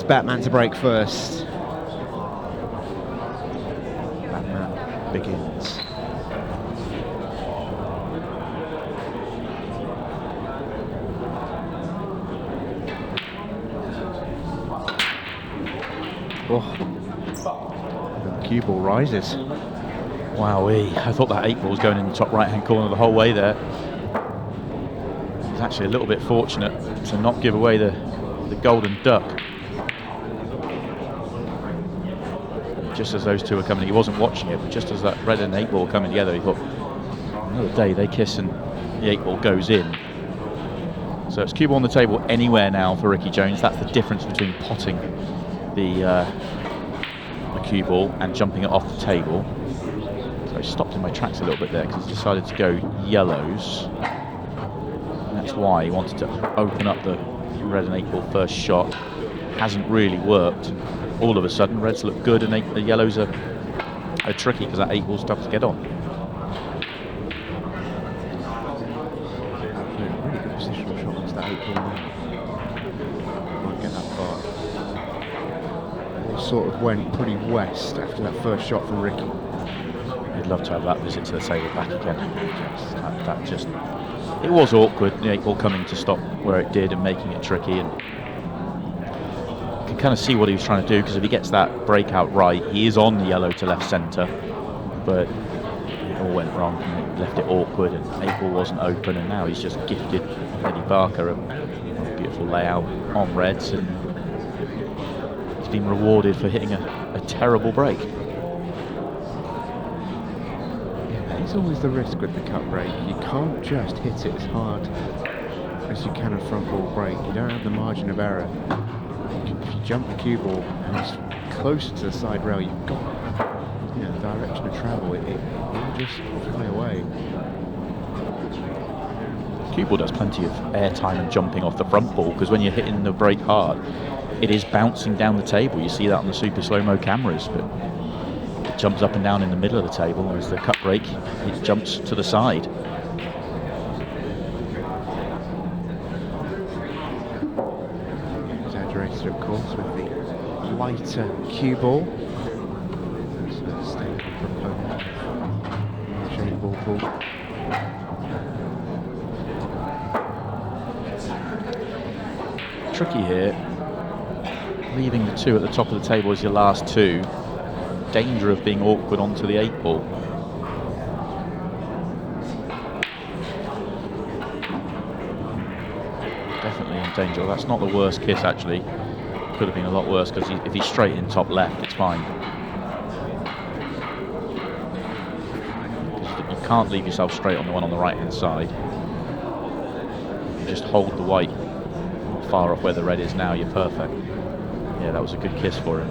wants Batman to break first. Batman begins. Oh, the cue ball rises. Wowee, I thought that 8 ball was going in the top right-hand corner the whole way there. He was actually a little bit fortunate to not give away the golden duck. Just as those two were coming, he wasn't watching it, but just as that red and 8 ball coming together, he thought, another day they kiss and the 8 ball goes in. So it's cue ball on the table anywhere now for Rikki Jones. That's the difference between potting the cue ball and jumping it off the table. So I stopped in my tracks a little bit there because he decided to go yellows. And that's why he wanted to open up the red and 8 ball first shot. Hasn't really worked. All of a sudden, reds look good and the yellows are tricky because that 8 ball's tough to get on. Yeah, really good positional shot once that 8 ball there. Might get that far. It sort of went pretty west after that first shot from Rikki. I'd love to have that visit to the table back again. It was awkward, the 8 ball coming to stop where it did and making it tricky, and you can kind of see what he was trying to do, because if he gets that breakout right, he is on the yellow to left centre, but it all went wrong and it left it awkward, and 8 ball wasn't open, and now he's just gifted Eddie Barker a beautiful layout on reds, and he's been rewarded for hitting a terrible break. There's always the risk with the cut break. You can't just hit it as hard as you can a front ball break. You don't have the margin of error. If you jump the cue ball and it's closer to the side rail, you've got the direction of travel. It will just fly away. Cue ball does plenty of airtime and jumping off the front ball, because when you're hitting the break hard, it is bouncing down the table. You see that on the super slow-mo cameras, but it jumps up and down in the middle of the table, whereas the cut break, it jumps to the side. Exaggerated, of course, with the lighter cue ball. So the staple proponent of the shade ball pool. Tricky here, leaving the 2 at the top of the table as your last 2. Danger of being awkward onto the 8 ball. Definitely in danger. That's not the worst kiss, actually. Could have been a lot worse, because if he's straight in top left, it's fine. You can't leave yourself straight on the one on the right hand side. You just hold the white far off where the red is now, you're perfect. Yeah, that was a good kiss for him.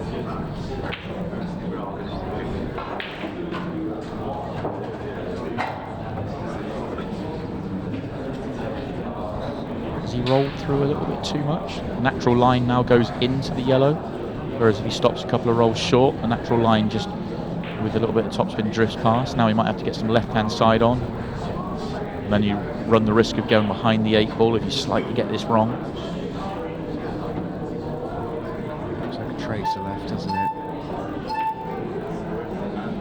He rolled through a little bit too much. Natural line now goes into the yellow, whereas if he stops a couple of rolls short, the natural line just with a little bit of topspin drifts past. Now he might have to get some left-hand side on. And then you run the risk of going behind the 8 ball if you slightly get this wrong. Looks like a tracer left, doesn't it?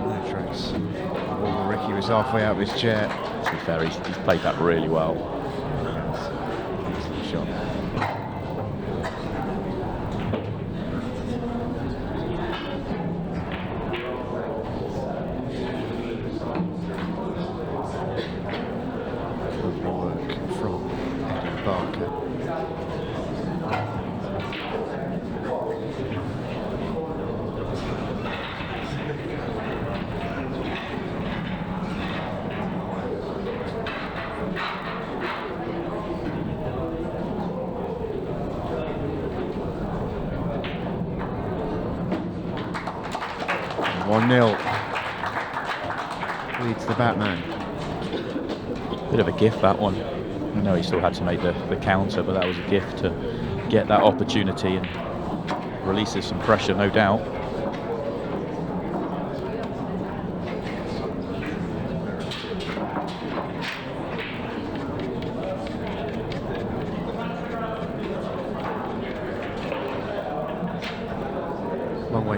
No trace. Oh, Rikki was halfway out of his chair. To be fair, he's played that really well. Shot. Lovely work from Eddie Barker. One 0 leads the Batman. Bit of a gift, that one. I know he still had to make the counter, but that was a gift to get that opportunity and releases some pressure, no doubt.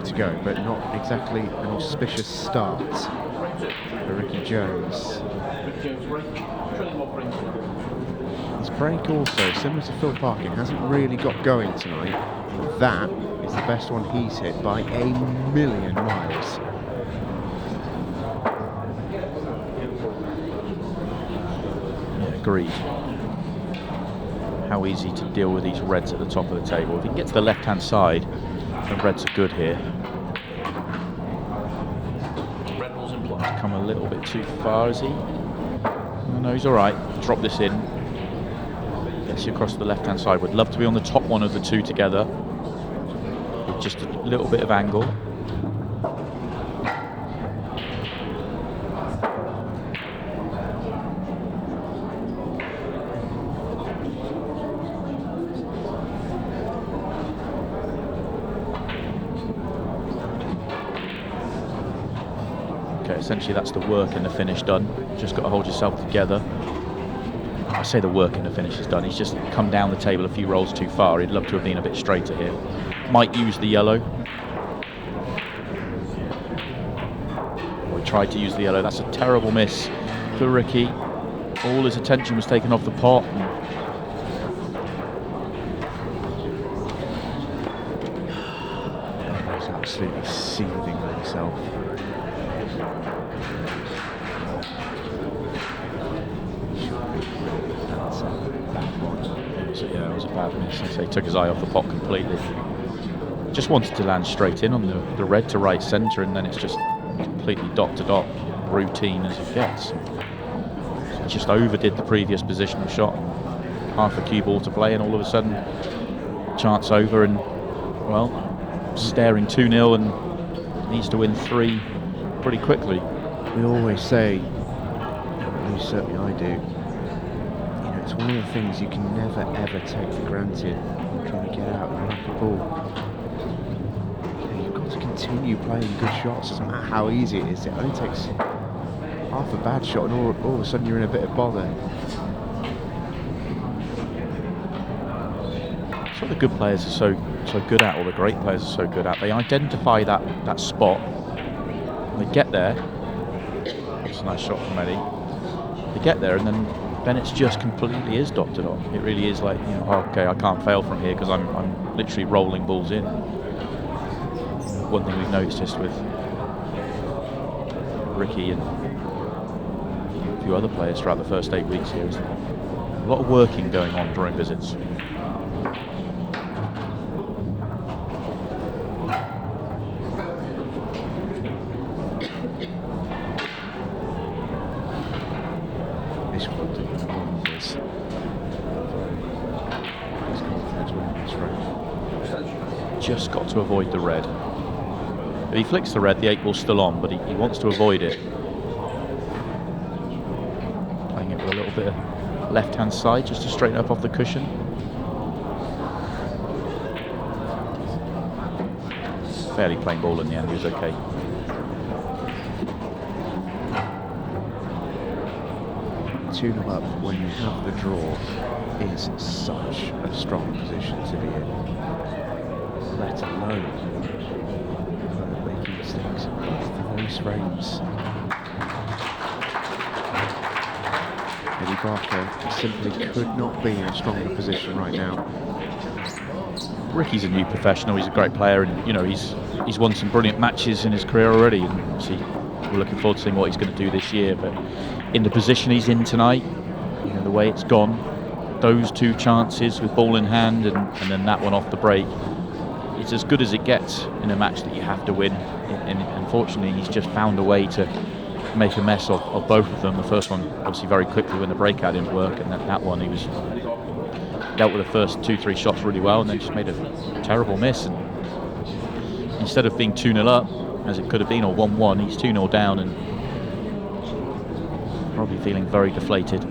to go, but not exactly an auspicious start for Rikki Jones. His break also, similar to Phil Parkin, hasn't really got going tonight. That is the best one he's hit by a million miles. Yeah, agreed. How easy to deal with these reds at the top of the table. If he can get to the left-hand side, the reds are good here. He's come a little bit too far, is he? No, he's all right. Drop this in. Gets you across to the left-hand side. Would love to be on the top one of the two together, with just a little bit of angle. Okay, essentially that's the work and the finish done. Just got to hold yourself together. I say the work and the finish is done. He's just come down the table a few rolls too far. He'd love to have been a bit straighter here. Might use the yellow. Or he tried to use the yellow. That's a terrible miss for Rikki. All his attention was taken off the pot. He's absolutely seething with himself. So yeah, it was a bad miss. So he took his eye off the pot completely. Just wanted to land straight in on the red to right centre, and then it's just completely dot to dot, routine as it gets. So he just overdid the previous positional shot. Half a cue ball to play, and all of a sudden, chance over, and well, staring 2-0 and needs to win 3 pretty quickly. We always say, at least certainly I do, it's one of the things you can never ever take for granted when trying to get out and rack a ball. You've got to continue playing good shots, doesn't matter how easy it is. It only takes half a bad shot and all of a sudden you're in a bit of bother. That's what the good players are so good at, or the great players are so good at. They identify that spot, they get there. That's a nice shot from Eddie. They get there, and then it's just completely is dot to dot. It really is like, okay, I can't fail from here because I'm literally rolling balls in. One thing we've noticed with Rikki and a few other players throughout the first 8 weeks here is a lot of working going on during visits. This one didn't on this. His confidence winning this round. Just got to avoid the red. If he flicks the red, the 8 ball's still on, but he wants to avoid it. Playing it with a little bit of left-hand side just to straighten up off the cushion. Fairly plain ball in the end, he was okay. Tune up when you have the draw is such a strong position to be in, let alone making mistakes for those frames. Eddie Barker simply could not be in a stronger position right now. Rikki's a new professional. He's a great player, and he's won some brilliant matches in his career already. And obviously, we're looking forward to seeing what he's going to do this year. But in the position he's in tonight, the way it's gone, those 2 chances with ball in hand, and then that one off the break, it's as good as it gets in a match that you have to win. And unfortunately, he's just found a way to make a mess of both of them. The first one, obviously, very quickly when the breakout didn't work, and then that one he was dealt with the first 2-3 shots really well, and then just made a terrible miss. And instead of being 2-0 up, as it could have been, or 1-1, he's 2-0 down and probably feeling very deflated.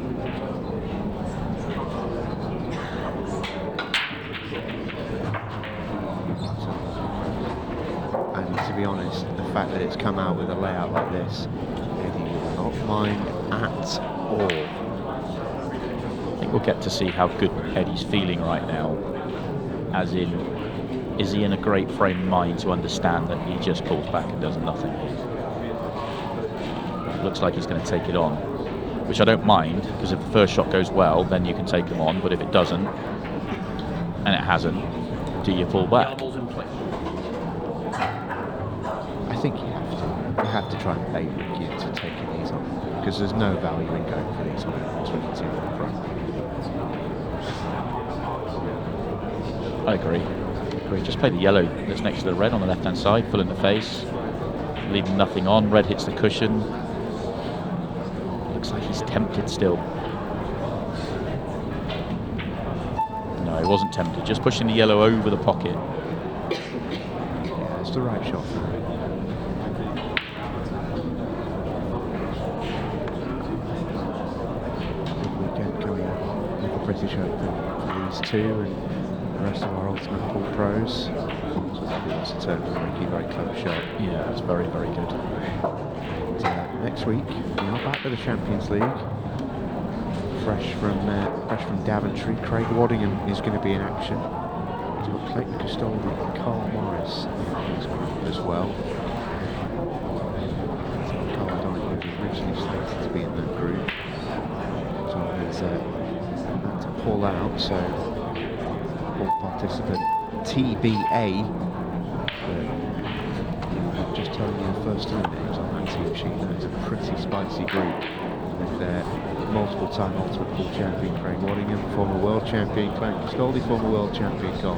And to be honest, the fact that it's come out with a layout like this, Eddie will not mind at all. I think we'll get to see how good Eddie's feeling right now, as in is he in a great frame of mind to understand that he just pulls back and does nothing? Looks like he's going to take it on, which I don't mind, because if the first shot goes well, then you can take him on. But if it doesn't, and it hasn't, do you pull back? I think you have to. You have to try and bait Rikki into taking these on, because there's no value in going for these on 22 in front. I agree. Just play the yellow that's next to the red on the left-hand side, full in the face, leaving nothing on. Red hits the cushion. Looks like he's tempted still. No, he wasn't tempted. Just pushing the yellow over the pocket. Yeah, it's the right shot for him. Big weekend coming up with the British Open for these two and the rest of our Ultimate Pool pros. So that's a turn for Rikki, very clever shot. Yeah, it's very, very good. Next week, we are back with the Champions League. Fresh from Daventry, Craig Waddingham is going to be in action. He's got Clayton Castoldi and Carl Morris as well. So Carl O'Donoghue was originally slated to be in that group. So he's had to pull out, so all participant TBA. Just telling you the first two names on that team sheet. It's a pretty spicy group with multiple-time Ultimate Pool champion Craig Waddingham, former world champion Clayton Castoldi, former world champion Carl.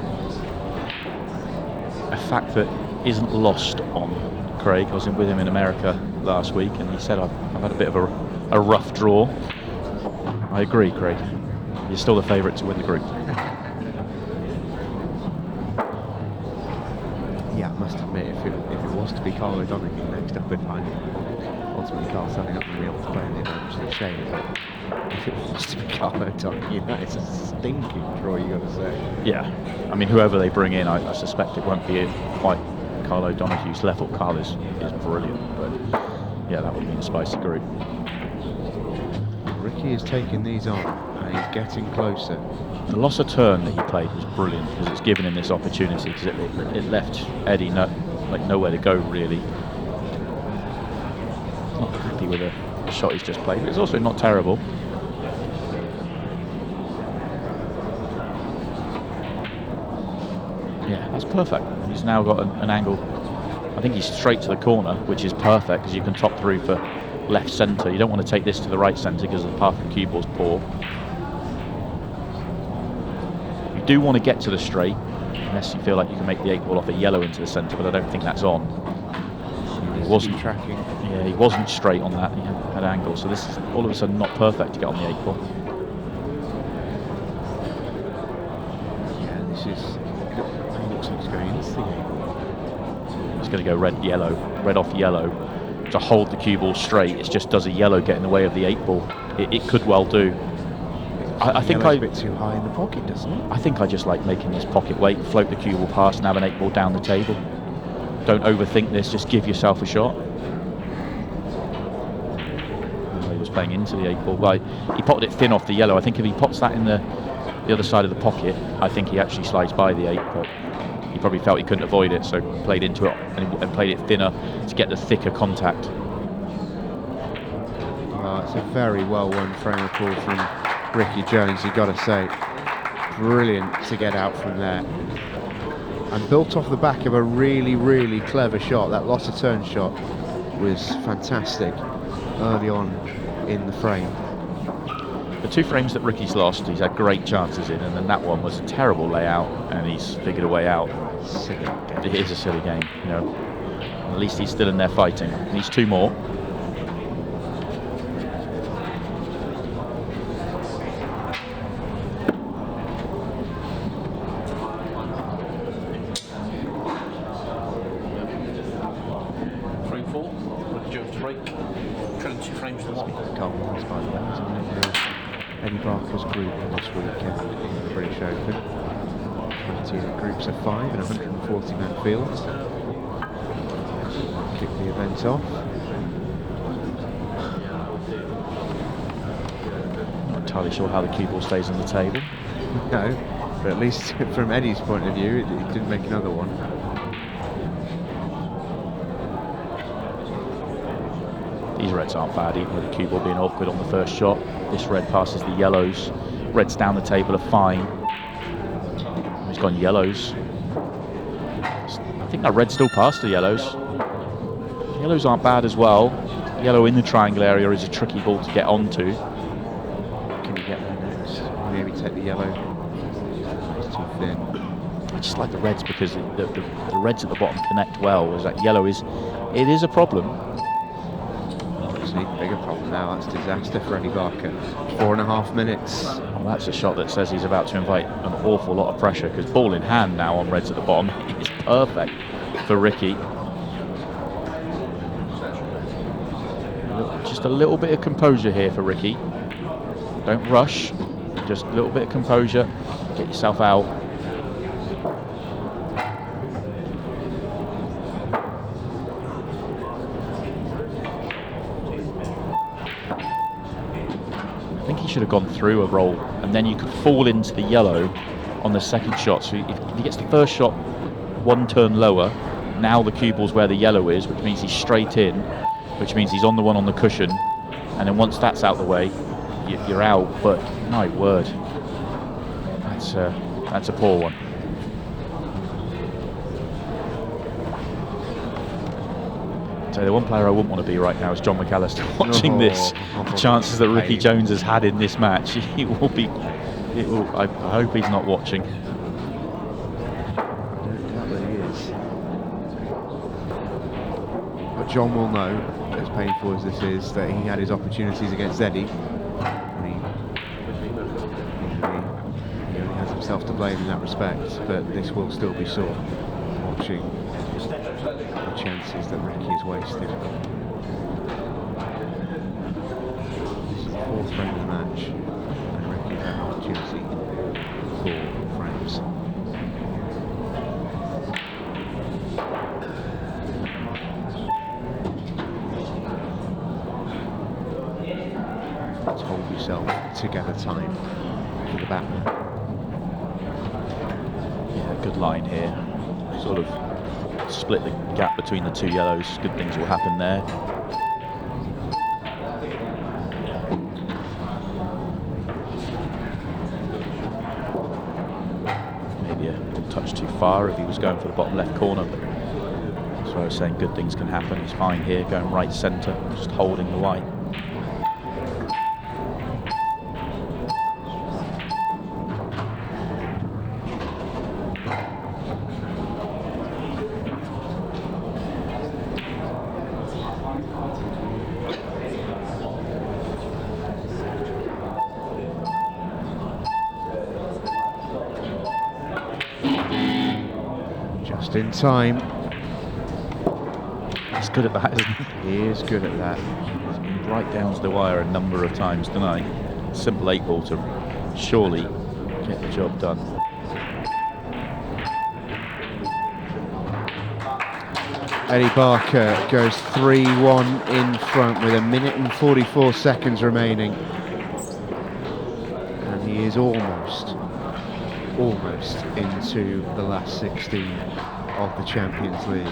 A fact that isn't lost on Craig. I was with him in America last week, and he said I've had a bit of a rough draw. I agree, Craig. You're still the favourite to win the group. Yeah, I must admit, if it was to be Carl O'Donoghue next up in line, ultimately Carl standing up and being able to play in the event, which is a shame, but if it was to be Carl O'Donoghue, that is a stinking draw, you got to say. Yeah, I mean, whoever they bring in, I suspect it won't be quite Carl O'Donoghue's level. Carl is brilliant, but yeah, that would have been a spicy group. Rikki is taking these on, and he's getting closer. The loss of turn that he played was brilliant, because it's given him this opportunity, because it left Eddie nowhere to go, really. Not happy with the shot he's just played, but it's also not terrible. Yeah, that's perfect. He's now got an angle. I think he's straight to the corner, which is perfect, because you can top through for left centre. You don't want to take this to the right centre because the path from cue ball's poor. You do want to get to the straight, unless you feel like you can make the 8 ball off a yellow into the centre, but I don't think that's on. He wasn't tracking. Yeah, he wasn't straight on that angle, so this is all of a sudden not perfect to get on the 8 ball. Yeah, this is. He looks like he's going into the 8 ball. He's going to go red off yellow to hold the cue ball straight. It just does a yellow get in the way of the 8 ball. It could well do. I think a bit too high in the pocket, doesn't it? I think I just like making this pocket weight, float the cue ball past and have an 8 ball down the table. Don't overthink this, just give yourself a shot. He was playing into the 8 ball. Well, he potted it thin off the yellow. I think if he pots that in the other side of the pocket, I think he actually slides by the 8, but he probably felt he couldn't avoid it, so played into it and played it thinner to get the thicker contact. Well, it's a very well won frame of pool from Rikki Jones, you've got to say. Brilliant to get out from there. And built off the back of a really, really clever shot. That loss of turn shot was fantastic early on in the frame. The 2 frames that Rikki's lost, he's had great chances in, and then that one was a terrible layout, and he's figured a way out. Silly game. It is a silly game, you know. At least he's still in there fighting. He needs 2 more. Eddie Barker's group this weekend in the British Open. 20 groups of 5 and 140 man fields. Kick the event off. Not entirely sure how the cue ball stays on the table. No, But at least from Eddie's point of view, it didn't make another one. These reds aren't bad, even with the cue ball being awkward on the first shot. This red passes the yellows. Reds down the table are fine. He's gone yellows. I think that red still passed the yellows. Yellows aren't bad as well. Yellow in the triangle area is a tricky ball to get onto. Can you get there next? Maybe take the yellow. It's too thin. I just like the reds because the reds at the bottom connect well, whereas that yellow is a problem. It's an even bigger problem now. That's disaster for Eddie Parkin. 4.5 minutes. Well, that's a shot that says he's about to invite an awful lot of pressure, because ball in hand now on reds at the bottom is perfect for Rikki. Just a little bit of composure here for Rikki. Don't rush, just a little bit of composure. Get yourself out. I think he should have gone through a roll, and then you could fall into the yellow on the second shot. So if he gets the first shot one turn lower, now the cue ball's where the yellow is, which means he's straight in, which means he's on the one on the cushion, and then once that's out the way, you're out. But my word, that's a poor one. So the one player I wouldn't want to be right now is John McAllister watching this. The chances that Rikki Jones has had in this match, I hope he's not watching. I don't doubt that he is. But John will know, as painful as this is, that he had his opportunities against Eddie. And he only has himself to blame in that respect, but this will still be sore, watching the chances that Rikki has wasted. This is the 4th frame of the match, and Rikki had an opportunity for 4 frames. Let's hold yourself together time for the batsman. Yeah, good line here. Sort of split the gap between the two yellows. Good things will happen there. Maybe a touch too far if he was going for the bottom left corner, but that's why I was saying good things can happen. He's fine here, going right centre, just holding the white. Just in time. He's good at that, isn't he? He is good at that. He's been right down to the wire a number of times tonight. Simple 8 ball to surely get the job done. Eddie Parker goes 3-1 in front with 1 minute and 44 seconds remaining. And he is almost into the last 16 of the Champions League.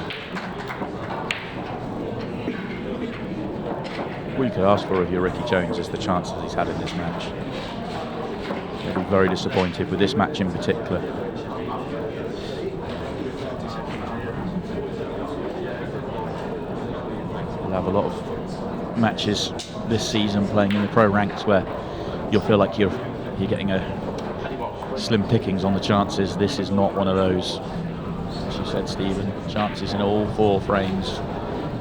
What you could ask for if you're Rikki Jones is the chances he's had in this match. I'll be very disappointed with this match in particular. We'll have a lot of matches this season playing in the pro ranks where you'll feel like you're getting a slim pickings on the chances. This is not one of those. As you said, Stephen, chances in all 4 frames,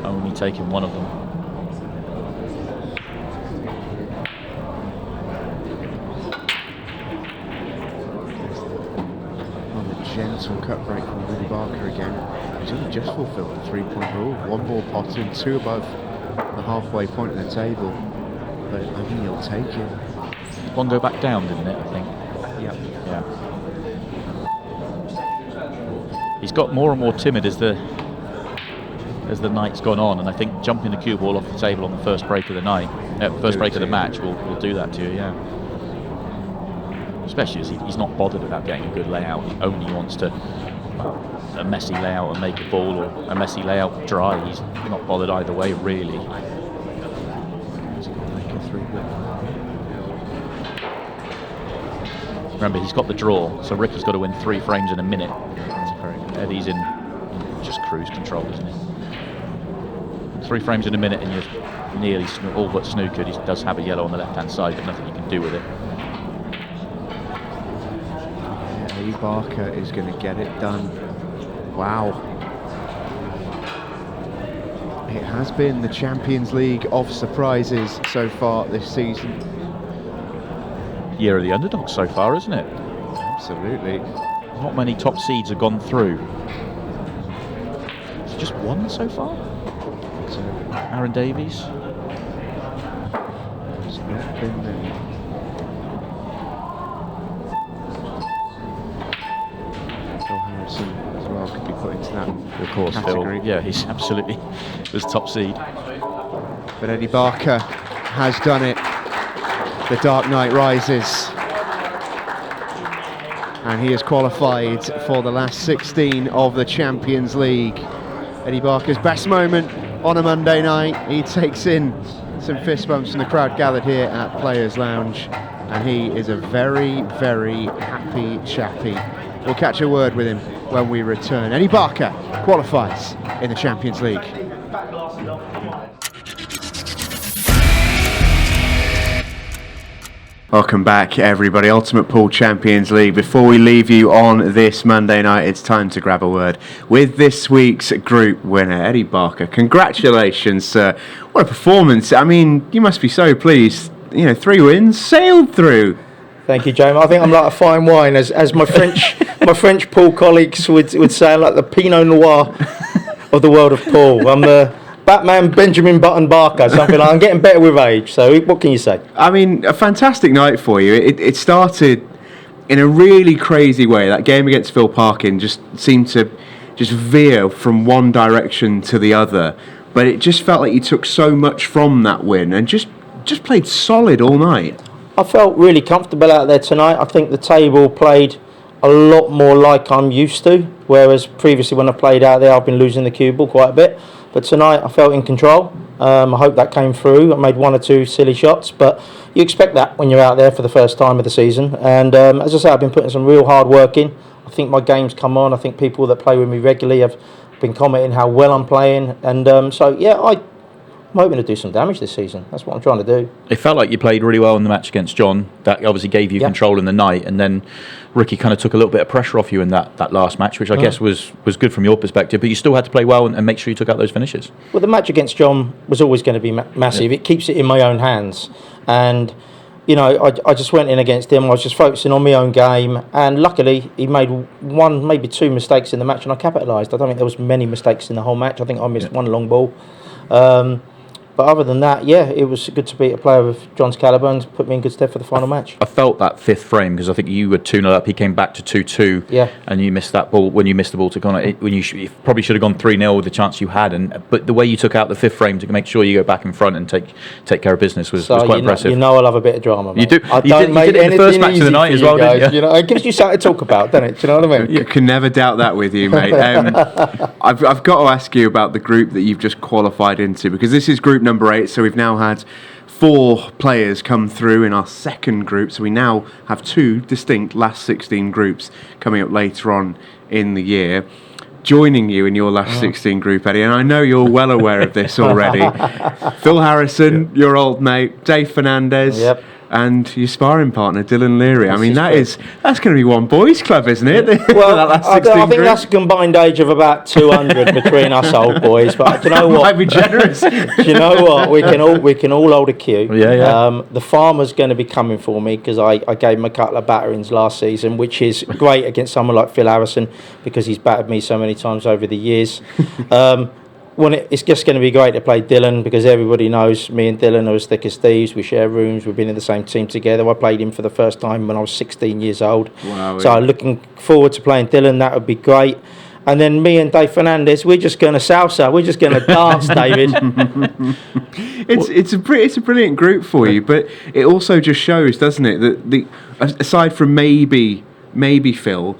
only taking one of them. Gentle cut break from Eddie Parker again. He's only just fulfilled the 3-point rule. 1 ball potted, 2 above the halfway point of the table. But I think he'll take it. One go back down, didn't it, I think? Yep. Yeah. He's got more and more timid as the night's gone on, and I think jumping the cue ball off the table on the first break of the night, first break of the match will do that to you, yeah. especially as he's not bothered about getting a good layout. He only wants to a messy layout and make a ball, or a messy layout dry. He's not bothered either way, really. Remember, he's got the draw, so Rikki's got to win 3 frames in a minute. Eddie's in just cruise control, isn't he? 3 frames in a minute and you're nearly all but snookered. He does have a yellow on the left-hand side, but nothing you can do with it. Eddie Barker is going to get it done. Wow. It has been the Champions League of surprises so far this season. Year of the underdog so far, isn't it? Absolutely. Not many top seeds have gone through. It's just one so far? So, Aaron Davies. It's not been many. Phil Harrison as well could be put into that category. Phil, yeah, he's absolutely was top seed. But Eddie Barker has done it. The Dark Knight rises. And he has qualified for the last 16 of the Champions League. Eddie Barker's best moment on a Monday night. He takes in some fist bumps from the crowd gathered here at Players Lounge. And he is a very, very happy chappy. We'll catch a word with him when we return. Eddie Barker qualifies in the Champions League. Welcome back, everybody. Ultimate Pool Champions League. Before we leave you on this Monday night, it's time to grab a word with this week's group winner, Eddie Barker. Congratulations, sir. What a performance. I mean, you must be so pleased. 3 wins, sailed through. Thank you, Jamie. I think I'm like a fine wine, as my French pool colleagues would say, like the Pinot Noir of the world of pool. I'm the Batman Benjamin Button Barker, something like. I'm getting better with age, so what can you say? I mean, a fantastic night for you. It started in a really crazy way. That game against Phil Parkin just seemed to just veer from one direction to the other, but it just felt like you took so much from that win and just played solid all night. I felt really comfortable out there tonight. I think the table played a lot more like I'm used to, whereas previously when I played out there I've been losing the cue ball quite a bit. But tonight I felt in control. I hope that came through. I made 1 or 2 silly shots, but you expect that when you're out there for the first time of the season. And as I say, I've been putting some real hard work in. I think my game's come on. I think people that play with me regularly have been commenting how well I'm playing. And I'm hoping to do some damage this season. That's what I'm trying to do. It felt like you played really well in the match against John. That obviously gave you control in the night, and then Rikki kind of took a little bit of pressure off you in that last match, which I guess was good from your perspective, but you still had to play well and make sure you took out those finishes. Well, the match against John was always going to be massive. Yeah. It keeps it in my own hands. And, I just went in against him. I was just focusing on my own game, and luckily he made 1, maybe 2 mistakes in the match, and I capitalised. I don't think there was many mistakes in the whole match. I think I missed 1 long ball. But other than that, it was good to beat a player of John's calibre and put me in good stead for the final match. I felt that 5th frame because I think you were 2-0 up. He came back to 2-2. Yeah. And you missed that ball when you missed the ball to go on. When you probably should have gone 3-0 with the chance you had. But the way you took out the 5th frame to make sure you go back in front and take care of business was quite impressive. I love a bit of drama, mate. You do. You did it in the first match of the night as well, didn't you? It gives you something to talk about, doesn't it? Do you know what I mean? You can never doubt that with you, mate. I've got to ask you about the group that you've just qualified into, because this is group number 8, so we've now had 4 players come through in our second group, so we now have 2 distinct last 16 groups coming up later on in the year. Joining you in your last 16 group, Eddie, and I know you're well aware of this already. Phil Harrison, your old mate, Dave Fernandez, and your sparring partner, Dylan Leary. I mean, that's going to be one boys' club, isn't it? Well, I think that's a combined age of about 200 between us old boys. But do you know what? Might be generous. Do you know what? We can all hold a cue. The farmer's going to be coming for me because I gave him a couple of batterings last season, which is great against someone like Phil Harrison because he's battered me so many times over the years. It's just going to be great to play Dylan because everybody knows me and Dylan are as thick as thieves. We share rooms. We've been in the same team together. I played him for the first time when I was 16 years old. Wow, so I'm looking forward to playing Dylan. That would be great. And then me and Dave Fernandez, we're just going to salsa. We're just going to dance, David. It's a brilliant group for you, but it also just shows, doesn't it, that aside from maybe Phil,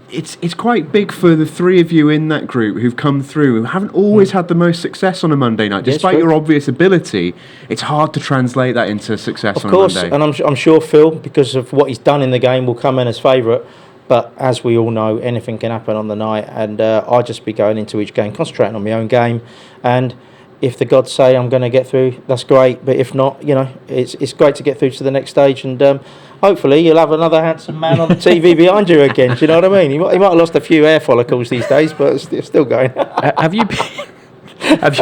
it's quite big for the three of you in that group who've come through, who haven't always had the most success on a Monday night. Despite your obvious ability, it's hard to translate that into success on a Monday. Of course, and I'm sure Phil, because of what he's done in the game, will come in as favourite. But as we all know, anything can happen on the night, and I'll just be going into each game, concentrating on my own game. And if the gods say I'm going to get through, that's great. But if not, it's great to get through to the next stage. And hopefully you'll have another handsome man on the TV behind you again. Do you know what I mean? He might have lost a few hair follicles these days, but it's still going. Have you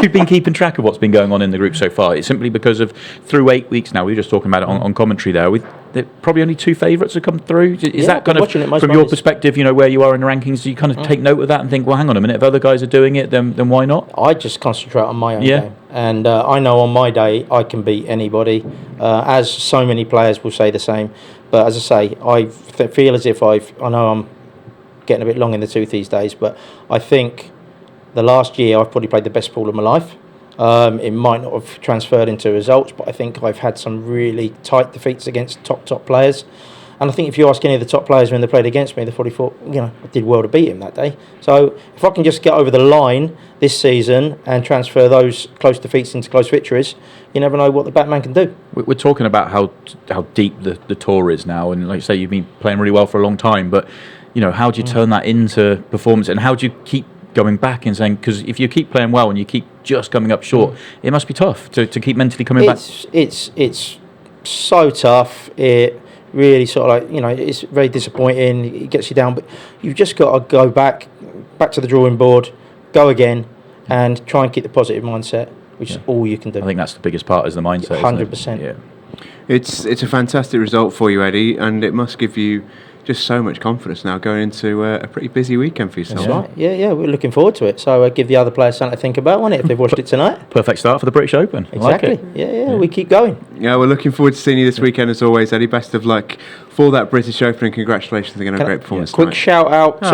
been keeping track of what's been going on in the group so far? It's simply because of through 8 weeks now. We were just talking about it on commentary there. There probably only 2 favourites have come through. Is that kind of, from your perspective, where you are in the rankings, do you kind of take note of that and think, well, hang on a minute, if other guys are doing it, then why not? I just concentrate on my own game. And I know on my day I can beat anybody, as so many players will say the same. But as I say, I feel as if I know I'm getting a bit long in the tooth these days, but I think the last year I've probably played the best pool of my life. It might not have transferred into results, but I think I've had some really tight defeats against top players. And I think if you ask any of the top players when they played against me, they probably thought, I did well to beat him that day. So if I can just get over the line this season and transfer those close defeats into close victories, you never know what the Batman can do. We're talking about how deep the tour is now, and like you say, you've been playing really well for a long time, but how do you turn that into performance, and how do you keep going back and saying, because if you keep playing well and you keep just coming up short, it must be tough to keep mentally coming back. It's so tough. It really sort of it's very disappointing. It gets you down, but you've just got to go back to the drawing board, go again, and try and keep the positive mindset, which is all you can do. I think that's the biggest part, is the mindset. 100%. Yeah. It's a fantastic result for you, Eddie, and it must give you just so much confidence now going into a pretty busy weekend for yourself. That's right. Yeah, we're looking forward to it. So give the other players something to think about on it if they've watched it tonight. Perfect start for the British Open. Exactly. Like Yeah, we keep going. Yeah, we're looking forward to seeing you this weekend as always, Eddie. Best of luck for that British Open, and congratulations again on a great performance tonight. Quick shout out to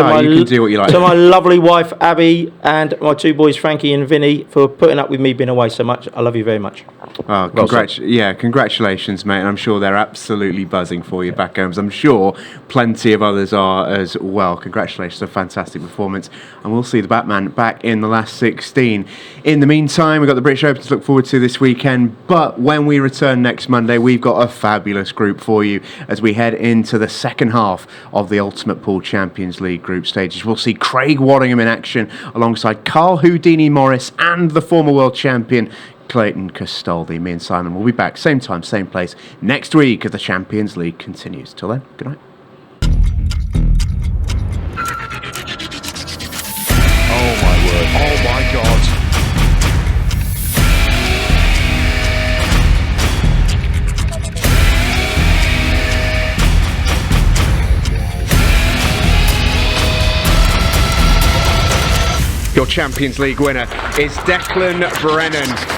my lovely wife Abby and my 2 boys Frankie and Vinny for putting up with me being away so much. I love you very much. Oh, congratulations, mate, and I'm sure they're absolutely buzzing for you back home. I'm sure plenty of others are as well. Congratulations, a fantastic performance, and we'll see the Batman back in the last 16. In the meantime, we've got the British Open to look forward to this weekend, but when we return next Monday, we've got a fabulous group for you as we head into the second half of the Ultimate Pool Champions League group stages. We'll see Craig Waddingham in action alongside Carl Houdini Morris and the former world champion Clayton Castaldi. Me and Simon will be back same time, same place next week as the Champions League continues. Till then, good night. Oh my word. Oh my God. Your Champions League winner is Declan Brennan.